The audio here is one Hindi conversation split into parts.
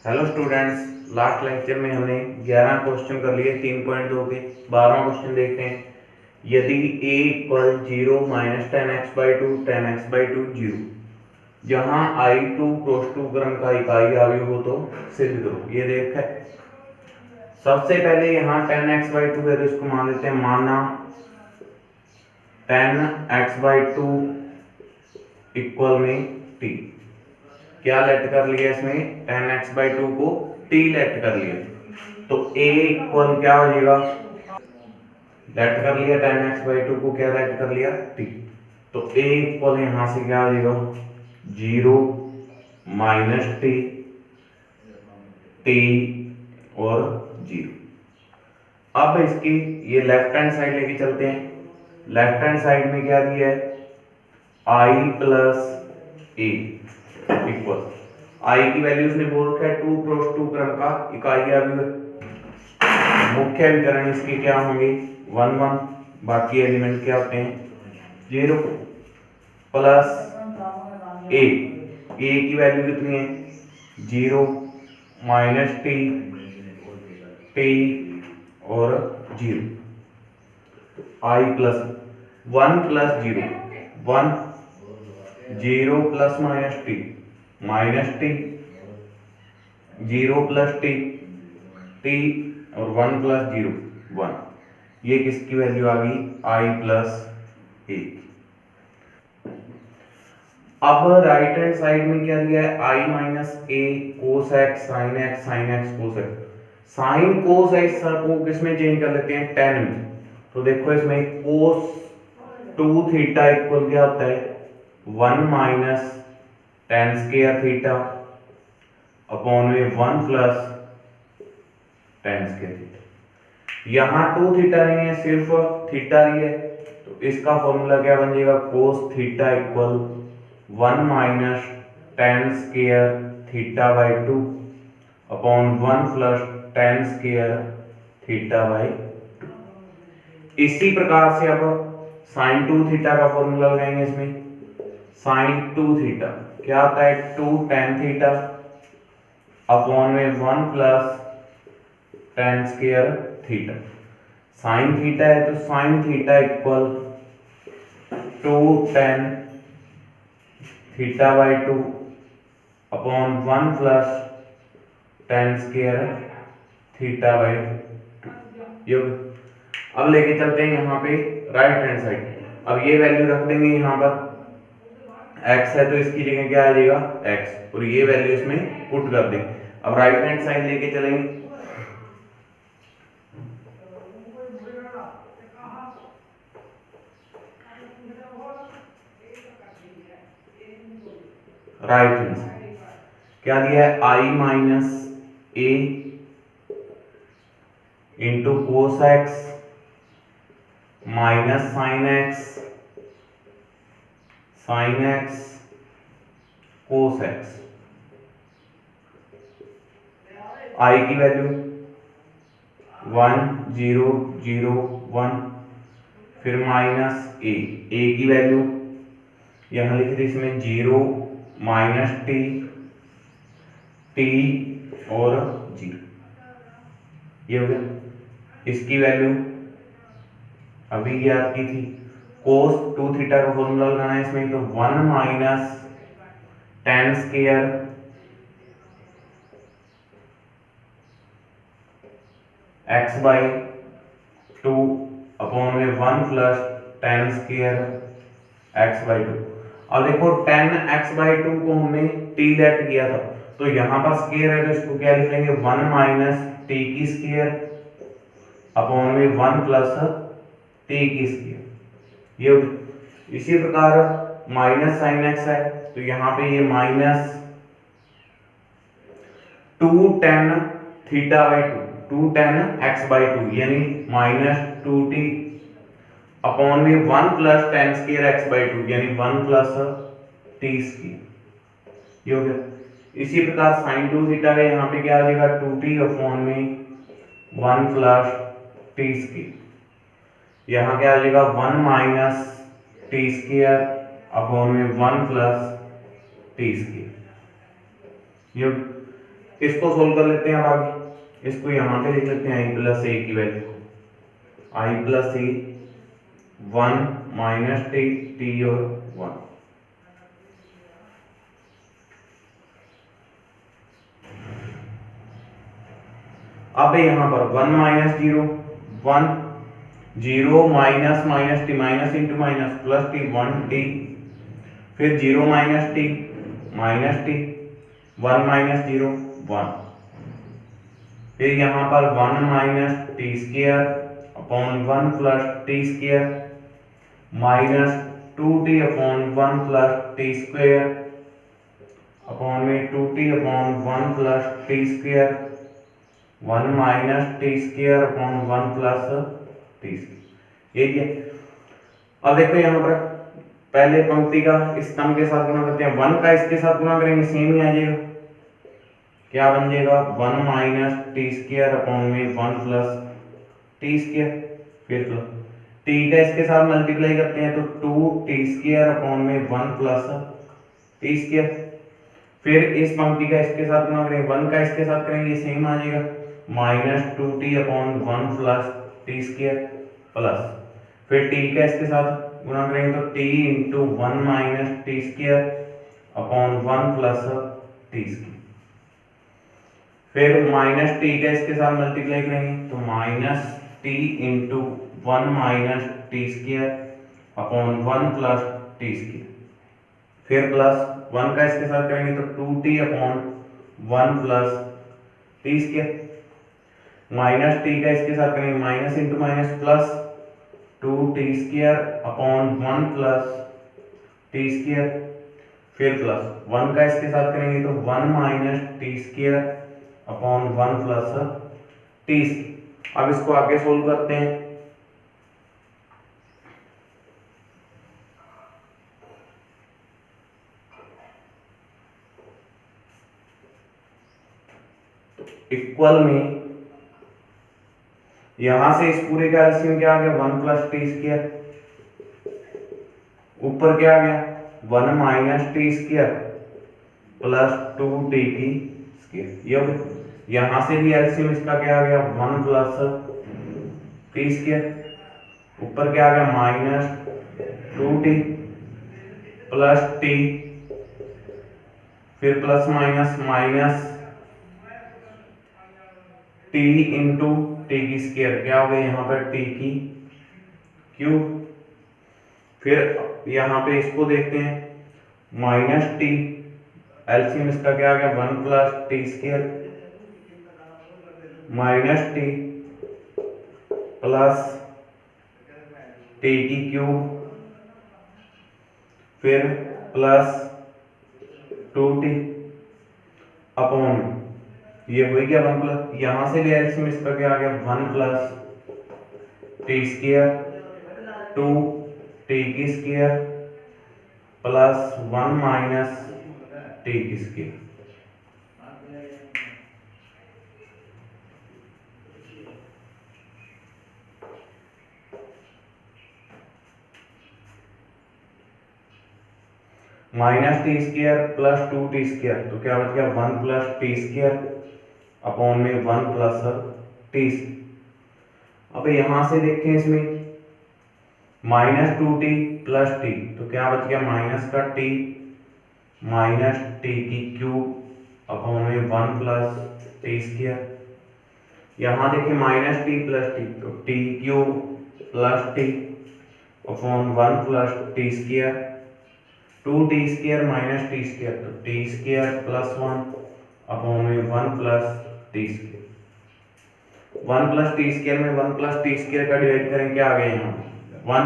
हेलो स्टूडेंट्स, लास्ट लेक्चर में हमने 11 क्वेश्चन कर लिए 3.2 के। 12वां क्वेश्चन देखते हैं। यदि a equal 0 minus 10x/2 10x/2 0, जहां i2 क्रॉस 2 क्रम का इकाई अवयव हो तो सिद्ध करो। ये देख है, सबसे पहले यहाँ 10x/2 है तो इसको मान लेते हैं, माना 10x/2 इक्वल में t। क्या लेट कर लिया इसमें, 10x/2 को t लेट कर लिया, तो a इक्वल क्या हो जाएगा, लेट कर लिया 10x/2 को, क्या लेट कर लिया, t। तो a इक्वल यहां से क्या हो जाएगा, 0 माइनस t और 0। अब इसकी ये लेफ्ट हैंड साइड लेके चलते हैं। लेफ्ट हैंड साइड में क्या दिया है, i प्लस a इक्वल, आई की वैल्यू उसने बोल रखा है 2 क्रॉस 2 क्रम का इकाई अवयव। मुख्य विकर्ण इसके क्या होंगे, 1 1, बाकी एलिमेंट क्या होते हैं, 0 प्लस a की वैल्यू कितनी है, 0 माइनस t और 0। i plus 1 plus 0 1, 0 plus minus t minus t, 0 plus t और 1 प्लस 0 1। ये किसकी वैल्यू आ गई, i प्लस a। अब राइट हैंड साइड में क्या दिया है, i minus a cos x sine x sine x cos x। Sine cos x को किसमें चेंज कर लेते हैं, tan में। तो देखो इसमें कोस 2 थीटा इक्वल क्या होता है, 1 minus tan square theta upon में 1 प्लस tan स्क्वायर थीटा। यहाँ 2 थीटा नहीं है, सिर्फ थीटा ही है, तो इसका फॉर्मूला क्या बन जाएगा, cos theta equal 1 minus tan square theta by 2 upon 1 plus tan square theta by 2। इसी प्रकार से अब साइन 2 थीटा का फॉर्मूला लगाएंगे। इसमें साइन 2 थीटा क्या आता है, 2 tan थीटा अपॉन में 1 plus tan square theta. Sine theta है तो sine theta equal 2 tan theta by 2 upon 1 plus tan square theta by 2। अब लेके चलते हैं यहाँ पे राइट हैंड साइड। अब ये वैल्यू रख देंगे, यहाँ पर x है तो इसकी जगह क्या आ जाएगा, x, और ये वैल्यू इसमें पुट कर देंगे। अब राइट हैंड साइड लेके चलेंगे। राइट हैंड साइड क्या दिया है, i minus a into cos x minus sine x cos x। i की वैल्यू 1 0 0 1, फिर माइनस a की वैल्यू यहां लिख दी, इसमें 0 माइनस t और 0। ये हो गया। इसकी वैल्यू अभी ज्ञात की थी, कोस 2 थीटा का फॉर्मूला लगाना है इसमें, तो 1 minus tan square x by 2 upon में 1 plus tan square x by 2। अब देखो tan x बाई 2 को हमने t लेट किया था, तो यहाँ पर स्क्वायर है तो इसको क्या लिख लेंगे, 1 माइनस t की स्क्वायर अपॉन में 1 प्लस t की स्क्वायर। ये इसी प्रकार माइनस साइन x है तो यहाँ पे ये minus 2 tan theta by 2 tan x by 2 यानी माइनस 2t अपॉन में 1 plus tan square x by 2 यानी 1 प्लस t स्क्वायर। ये हो गया। इसी प्रकार साइन 2 थीटा का यहाँ पे क्या आ जाएगा, 2t अपॉन में 1 प्लस t स्क्वायर। यहाँ क्या आ जाएगा, 1 माइनस t स्क्वायर अपॉन में 1 प्लस t स्क्वायर। इसको सोल्व कर लेते हैं अब आगे। इसको यहाँ पे लिख लेते हैं आई प्लस ए की वैल्यू, आई प्लस ए 1 माइनस टी, टी और 1। अब यहाँ पर 1 minus 0 1, 0 minus minus T, minus into minus plus T 1 T, फिर 0 minus T minus T, 1 minus 0 1, फिर यहाँ पर 1 minus T square upon 1 plus T square minus 2t upon 1 plus T square upon में 2t upon 1 plus T square 1 minus T square upon 1 plus T square. ये क्या? अब देखो यहाँ पर पहले पंक्ति का इस स्तंभ के साथ गुणा करते हैं, 1 का इसके साथ गुणा करेंगे सेम ही आ जाएगा। क्या बन जाएगा? 1 माइनस टी स्क्वायर अपॉन में 1 प्लस टी स्क्वायर, फिर प्लस टी का इसके साथ मल्टीप्लाई करते हैं तो 2 टी स्क्वायर अपॉन में 1 प्लस टी स्क्वायर, फिर इस पंक्ति का इसके साथ गुणा करेंगे, 1 का इसके साथ करेंगे सेम आ जाएगा, minus 2t upon 1 plus T square plus फिर टी का इसके साथ गुणा करेंगे तो t into 1 minus T square upon 1 plus T square, फिर माइनस टी का इसके साथ मल्टीप्लाई करेंगे तो minus T into 1 minus T square upon 1 plus T square, फिर प्लस 1 का इसके साथ करेंगे तो 2t upon 1 plus T square, minus T का इसके साथ करेंगे minus into minus plus 2t square upon 1 plus T square, फिर प्लस 1 का इसके साथ करेंगे तो 1 minus T square upon 1 plus T square. अब इसको आगे सोल्व करते हैं। इक्वल में यहां से इस पूरे का एलसीएम क्या आ गया? 1 प्लस टी स्क्वायर, ऊपर क्या आ गया? 1 minus T square plus 2t की स्क्वायर। यहां से भी एलसीएम इसका क्या आ गया? 1 प्लस टी स्क्वायर, ऊपर क्या आ गया? माइनस 2t प्लस टी, फिर plus minus minus T into T की स्क्वायर, क्या हो गया यहाँ पर? टी की क्यूब, फिर यहाँ पे इसको देखते हैं माइनस टी, एलसीएम इसका क्या आ गया? 1 plus T square minus T plus T की क्यूब, फिर प्लस 2t अपॉन ये हो गया 1 प्लस, यहां से भी एलसीएम इसका क्या आ गया? 1 प्लस टी स्क्वायर 2 टी की स्क्वायर प्लस 1 माइनस टी की square. Minus T square plus 2t square, तो क्या बच गया? 1 प्लस टी स्क्वायर अपॉन में 1 प्लस टी। अब यहां से देखें इसमें माइनस 2t प्लस टी, तो क्या बच गया? माइनस का टी माइनस टी की क्यूब अपॉन में 1 प्लस टी स्क्वायर। यहां देखिए माइनस टी प्लस टी, तो T cube plus T upon 1 plus T square, 2t square minus T square, तो टी स्क्वायर प्लस 1 अपॉन में 1 plus T square. 1 plus T square में 1 प्लस टी स्क्वायर का डिवाइड करें, क्या आ गया? यहाँ 1,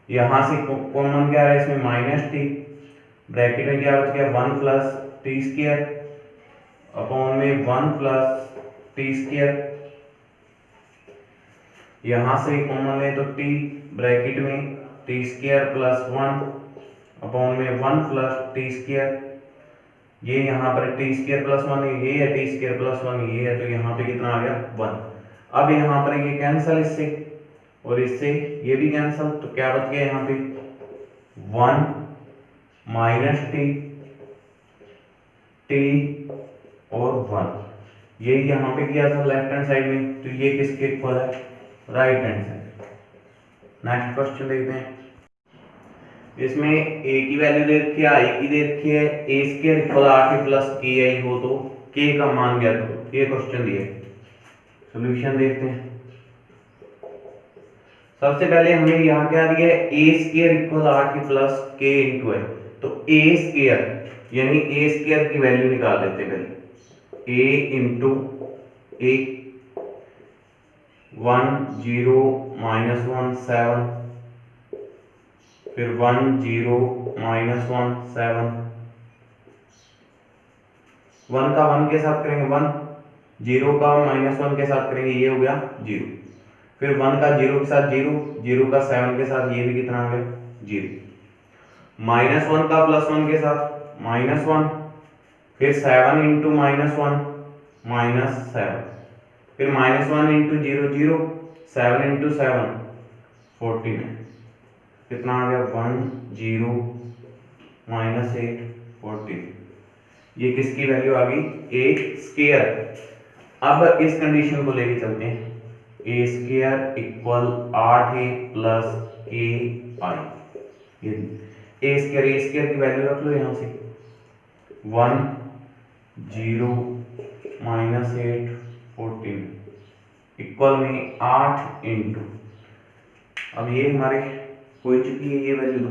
यहां से कॉमन क्या है इसमें? माइनस टी, ब्रैकेट में क्या बच गया? 1 प्लस टी स्क्वायर अपॉन में 1 प्लस टी स्क्वायर, यहां से कॉमन ले तो टी, ब्रैकेट में टी स्क्वायर प्लस 1 अपॉन में 1 प्लस टी स्क्वायर, ये यहाँ पर टी स्क्वायर प्लस 1 है, ये है टी स्क्वायर प्लस 1 ये है, तो यहाँ पे कितना आ गया? 1। अब यहाँ पर ये कैंसल इससे और इससे ये भी कैंसल, तो क्या बच गया यहाँ पे? 1 माइनस टी, टी और 1। ये यहाँ पे किया था लेफ्ट हैंड साइड में, तो ये किसके इक्वल है, right hand side. Next question देखते हैं। इसमें a की वैल्यू दे रखी है, i की दे रखी है, a square equal 8 plus k i हो तो k का मान ज्ञात करो। ये क्वेश्चन दिया है, सॉल्यूशन देखते हैं। सबसे पहले हमें यहाँ क्या दिया है, a square equal 8 plus k into i. तो a स्क्वायर यानी a स्क्वायर की वैल्यू निकाल लेते हैं पहले। a इंटू a 1 0 -1 7, फिर 1 0 -1 7, 1 का 1 के साथ करेंगे 1, 0 का -1 के साथ करेंगे, ये हो गया 0, फिर 1 का 0 के साथ 0, 0 का 7 के साथ, ये भी कितना हो गया 0, -1 का +1 के साथ -1, फिर 7 इंटू -1 -7, फिर -1 इंटू 0 0, 7 इंटू 7 14 है, कितना आ गया 1 0 -8 14। ये किसकी वैल्यू आ गई, a स्क्वायर। अब इस कंडीशन को लेके चलते हैं, a square equal 8a plus k i। ये a स्क्वायर की वैल्यू रख लो यहाँ से, 1 0 -8 14 इक्वल में 8 इंटू, अब ये हमारे हो चुकी है ये वैल्यू, दो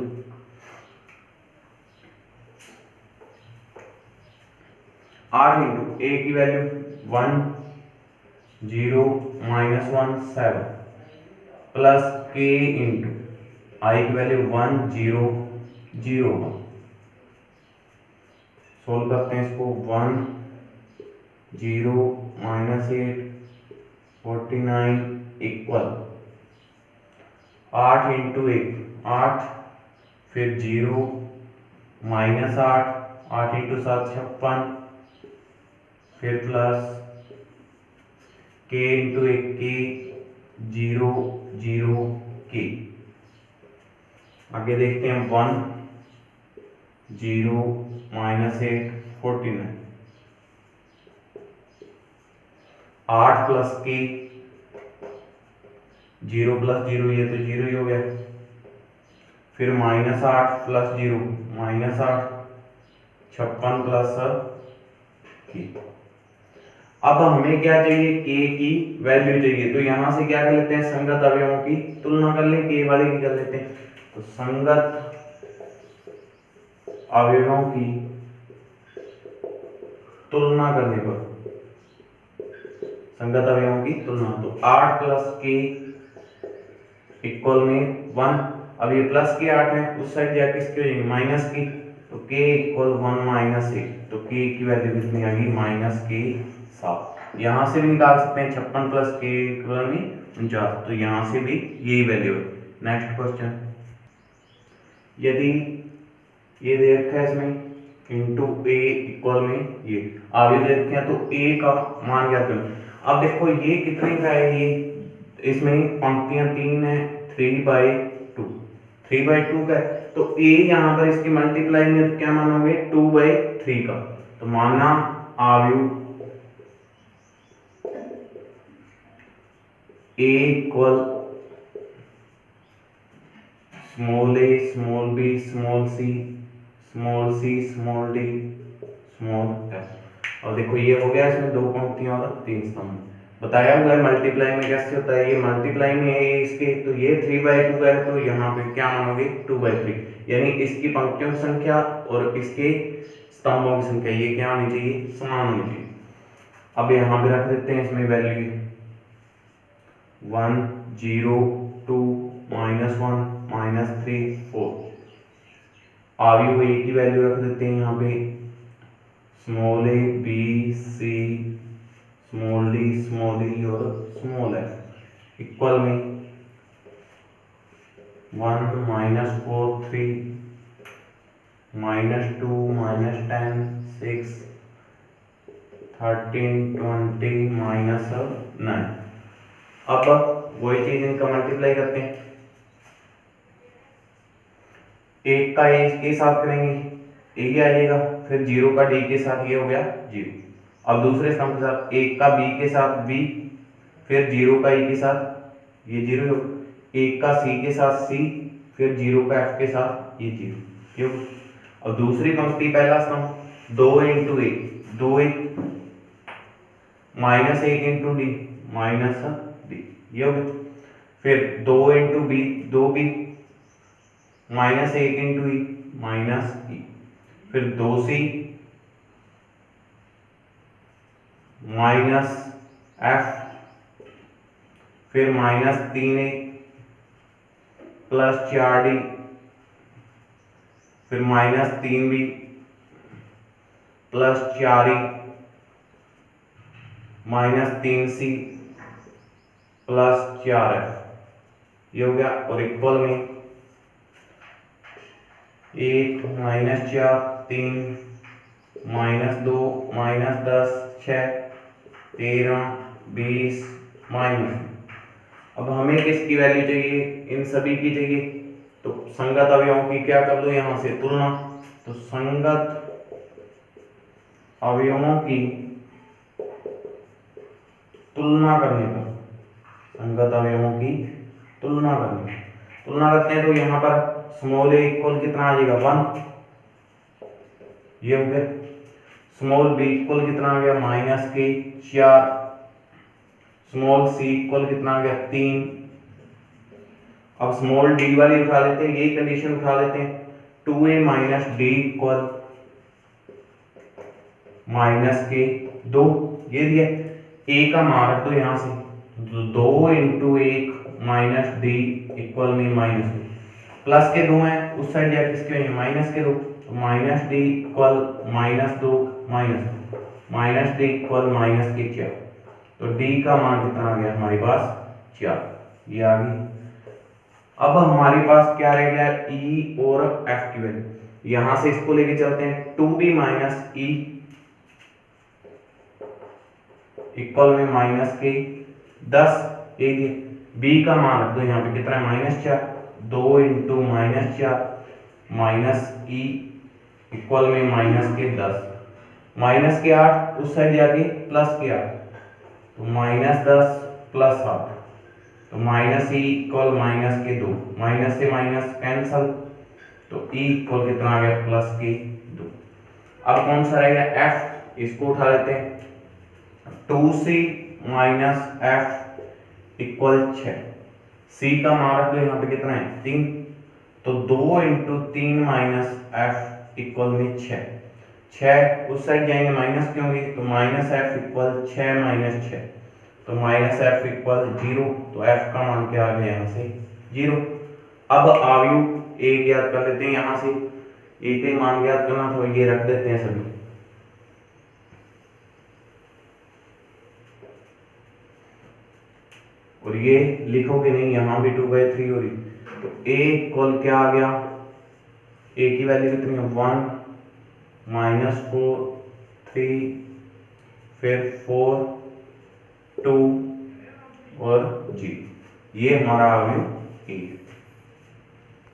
8 इंटू a की value 1 0 -1 7 plus k into i की वैल्यू 1 0 0 1। सोल्व करते हैं इसको, 1 0 -8 49 इक्वल 8 इंटू 1 8, फिर 0 -8, 8 इंटू 7 56, फिर plus k into 1 k 0 0 k। आगे देखते हैं, 1 0 -8 49, 8 प्लस k 0 प्लस 0, ये तो 0 ही हो गया, फिर -8 प्लस 0 -8 56 प्लस k। अब हमें क्या चाहिए, k की वैल्यू चाहिए, तो यहां से क्या कर लेते हैं, संगत अवयवों की तुलना कर लें, k वाले की कर लेते हैं। तो संगत अवयवों की तुलना करने पर, संगत अवयवों की तुलना, तो 8 प्लस k इक्वल में 1। अब ये प्लस के 8 है, उस साइड जाके किसके हो जाएंगे, माइनस की, तो k इक्वल 1 -1, तो k की वैल्यू कितनी आ गई, -k 7। यहाँ से भी निकाल सकते हैं, 56 प्लस k इक्वल में 49, तो यहाँ से भी यही वैल्यू है। नेक्स्ट क्वेश्चन, यदि ये दे रखा है इसमें इंटू a इक्वल में ये आगे दे रखे हैं, तो a का मान क्या करें। अब देखो ये कितने का है, ये इसमें पंक्तियां 3 है, 3/2 3/2 का है, तो a यहाँ पर इसके मल्टीप्लाई में तो क्या मानोगे 2/3 का, तो माना आयु a equal small a small b small c small c small d small f। और देखो ये हो गया, इसमें 2 पंक्तियां और 3 स्तंभ। बताया हुआ है मल्टीप्लाई में कैसे होता है, ये मल्टीप्लाई में है इसके, तो ये 3/2 का है, तो यहाँ पे क्या मानोगे 2/3, यानी इसकी पंक्तियों की संख्या और इसके स्तंभों की संख्या ये क्या होनी चाहिए, समान होनी चाहिए। अब यहाँ पे रख देते हैं इसमें वैल्यू 1 0 2 -1 -3 4। आयु a की वैल्यू रख देते हैं यहाँ पे small a b c small d small e और स्मॉल f इक्वल में 1 -4 3 -2 -10 6 13 20 -9। अब वही चीज इनका मल्टीप्लाई करते हैं, एक का ए के साथ करेंगे, ए आ जाएगा, फिर 0 का डी के साथ, ये हो गया 0, अब दूसरे स्तंभ के साथ 1 का b के साथ b, फिर 0 का e के साथ ये 0, 1 का c के साथ c, फिर 0 का f के साथ ये 0, क्यों। अब दूसरी पंक्ति पहला स्तंभ 2 into 1 2 1 minus 1 into d minus d, ये हो गया। फिर 2 into b 2b minus 1 into e minus e, फिर 2c माइनस एफ, फिर माइनस 3a प्लस 4d, फिर minus 3b plus 4e minus 3c plus 4f, ये हो गया। और इक्वल में 1 माइनस 4 3 माइनस 2 माइनस 10 6 13 20 माइनस। अब हमें किसकी वैल्यू चाहिए, इन सभी की चाहिए, तो संगत अवयवों की क्या कर लो यहां से तुलना। तो संगत अवयवों की तुलना करने पर, संगत अवयवों की तुलना करने तुलना करते हैं तो यहाँ पर स्मॉल ए इक्वल कितना आ जाएगा 1, ये हो गया। स्मॉल बी इक्वल कितना आ गया माइनस के 4, स्मॉल सी इक्वल कितना आ गया 3। अब स्मॉल डी वाली उठा लेते हैं, यही कंडीशन उठा लेते हैं, 2a minus D equal minus के 2, ये दिया। a का मान रख दो यहां से, तो 2 इंटू 1 माइनस डी इक्वल में माइनस, प्लस के 2 हैं उस साइड जाके किसके हैं माइनस के 2, तो minus D equal minus 2 minus D equal minus के 4, तो डी का मान कितना आ गया हमारे पास 4, ये आ गई। अब हमारे पास क्या रह गया ई और एफ की वैल्यू, यहां से इसको लेके चलते हैं 2b माइनस ई इक्वल में माइनस के 10, एक बी का मान रख दो यहाँ पे कितना है minus 4, 2 into minus 4 minus E equal में माइनस के 10, माइनस के 8 उस साइड जाके प्लस के 8, तो माइनस 10 प्लस 8, तो माइनस ई इक्वल माइनस के 2, माइनस से माइनस कैंसल, तो ई इक्वल कितना आ गया प्लस के 2। अब कौन सा रहेगा एफ, इसको उठा लेते हैं, 2c माइनस एफ इक्वल 6, सी का मान रख दो यहाँ पे कितना है 3, तो 2 इंटू 3 माइनस एफ इक्वल में 6, 6 उस साइड जाएंगे माइनस क्यों होंगे, तो माइनस एफ इक्वल 6 माइनस 6, तो माइनस एफ इक्वल 0, तो एफ का मान क्या आ गया यहाँ से 0। अब अवयव ए ज्ञात कर लेते हैं, यहाँ से ए के मान ज्ञात करना, तो ये रख देते हैं सभी, और ये लिखोगे नहीं, यहाँ भी 2/3 हो रही, तो a इक्वल क्या आ गया, a की वैल्यू कितनी है 1 माइनस 4 3 फिर 4 2 और 0, ये हमारा अवयव a है।